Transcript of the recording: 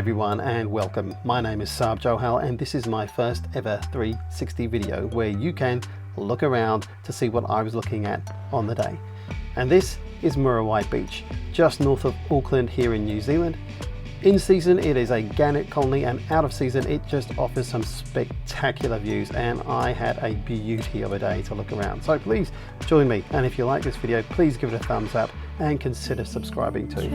everyone and welcome. My name is Sarb Johal and this is my first ever 360 video where you can look around to see what I was looking at on the day. And this is Muriwai Beach, just north of Auckland here in New Zealand. In season it is a gannet colony, and out of season it just offers some spectacular views, and I had a beauty of a day to look around. So please join me, and if you like this video please give it a thumbs up and consider subscribing too.